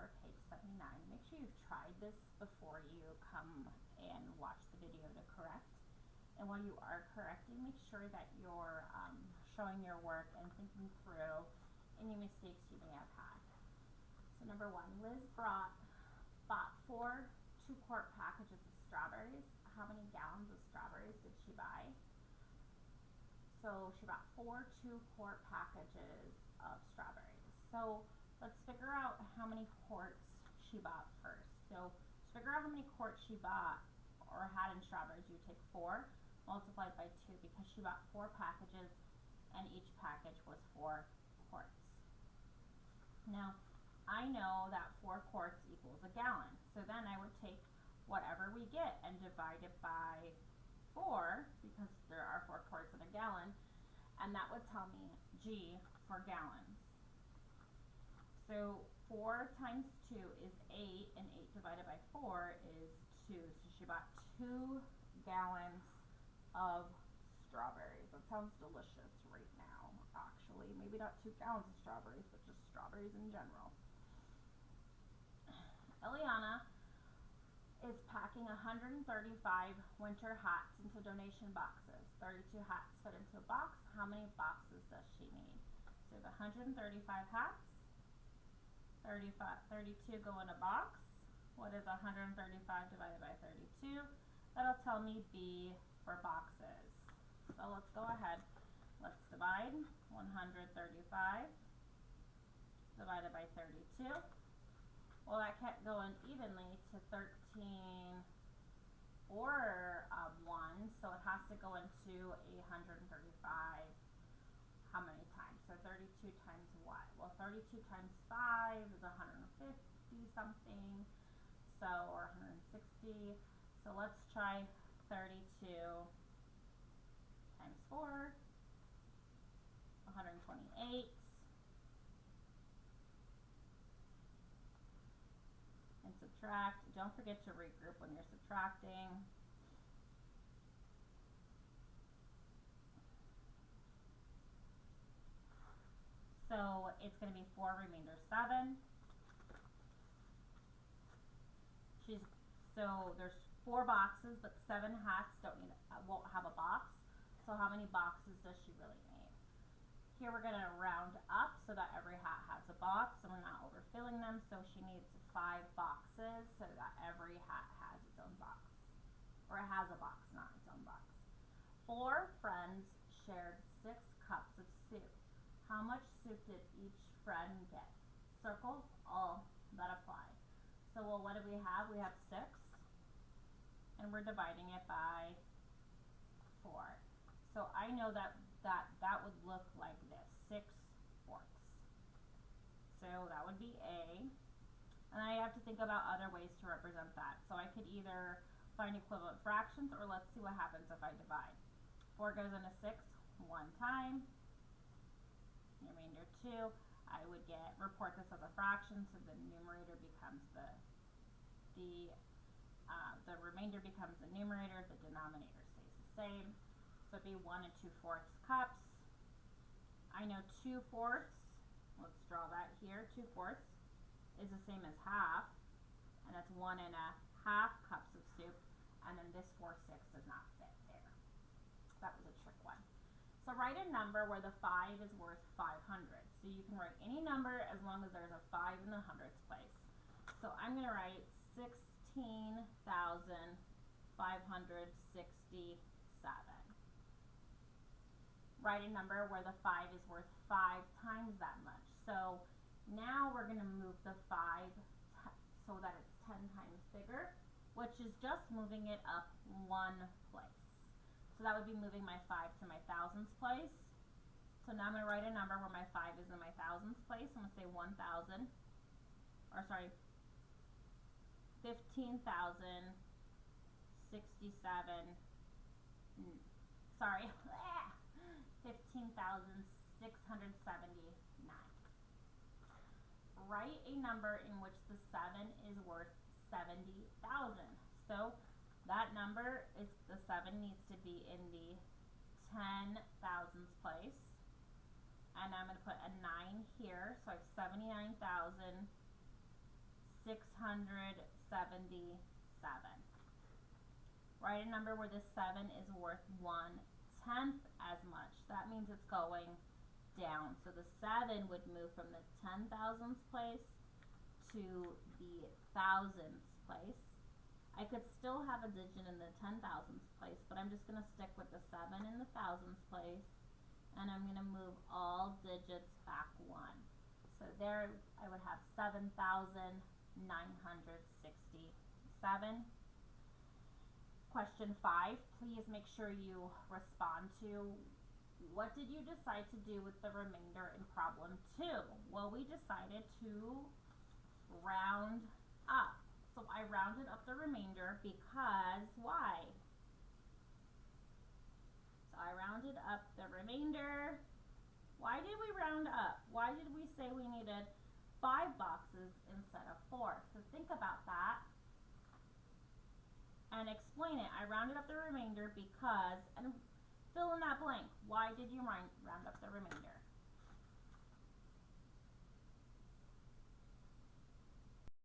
for page 79. Make sure you've tried this before you come and watch the video to correct. And while you are correcting, make sure that you're showing your work and thinking through any mistakes you may have had. So number one, Liz bought 4 2-quart packages of strawberries. How many gallons of strawberries did she buy? So she bought 4 2-quart packages of strawberries. So let's figure out how many quarts she bought first. So to figure out how many quarts she bought or had in strawberries, you take 4 multiplied by 2 because she bought 4 packages and each package was 4 quarts. Now, I know that 4 quarts equals a gallon. So then I would take whatever we get and divide it by 4 because there are 4 quarts in a gallon, and that would tell me G for gallons. So 4 times 2 is 8, and 8 divided by 4 is 2. So she bought 2 gallons of strawberries. That sounds delicious right now, actually. Maybe not 2 gallons of strawberries, but just strawberries in general. Eliana is packing 135 winter hats into donation boxes. 32 hats fit into a box. How many boxes does she need? So the 135 hats, 32 go in a box. What is 135 divided by 32? That'll tell me B for boxes. So let's go ahead. Let's divide 135 divided by 32. Well, that kept going evenly to 13 or 1, so it has to go into 135 how many times? So 32 times what? Well, 32 times 5 is 150 something, so, or 160. So let's try 32 times 4, 128. And subtract. Don't forget to regroup when you're subtracting. So it's going to be 4 remainder 7. So there's 4 boxes, but 7 hats won't have a box. So how many boxes does she really need? Here we're going to round up so that every hat has a box and we're not overfilling them. So she needs 5 boxes so that every hat has its own box. Or it has a box, not its own box. 4 friends shared 6 cups of soup. How much soup did each friend get? Circle all that apply. So, well, what do we have? We have 6, and we're dividing it by 4. So I know that would look like this, 6/4. So that would be A. And I have to think about other ways to represent that. So I could either find equivalent fractions, or let's see what happens if I divide. 4 goes into 6 one time. Remainder 2. I would report this as a fraction, so the numerator becomes the remainder becomes the numerator, the denominator stays the same. So it'd be 1 2/4 cups. I know 2/4, let's draw that here, 2/4 is the same as half, and that's 1 1/2 cups of soup, and then this 4/6 does not fit there. That was a trick one. So write a number where the 5 is worth 500. So you can write any number as long as there's a 5 in the hundreds place. So I'm going to write 16,567. Write a number where the 5 is worth 5 times that much. So now we're going to move the 5 so that it's 10 times bigger, which is just moving it up 1 place. So that would be moving my 5 to my thousands place. So now I'm going to write a number where my 5 is in my thousands place. I'm going to say 1,000, or sorry, 15,067, sorry, 15,679. Write a number in which the 7 is worth 70,000. So that number is, the 7 needs to be in the 10,000s place. And I'm going to put a 9 here, so I have 79,000 677. Write a number where the 7 is worth 1/10 as much. That means it's going down. So the 7 would move from the 10,000ths place to the thousandths place. I could still have a digit in the 10,000ths place, but I'm just going to stick with the 7 in the thousandths place, and I'm going to move all digits back 1. So there I would have 7,967. Question 5, please make sure you respond to, what did you decide to do with the remainder in problem 2? Well, we decided to round up. So I rounded up the remainder because why? So I rounded up the remainder. Why did we round up? Why did we say we needed 5 boxes instead of 4? So think about that and explain it. I rounded up the remainder because, and fill in that blank. Why did you round up the remainder?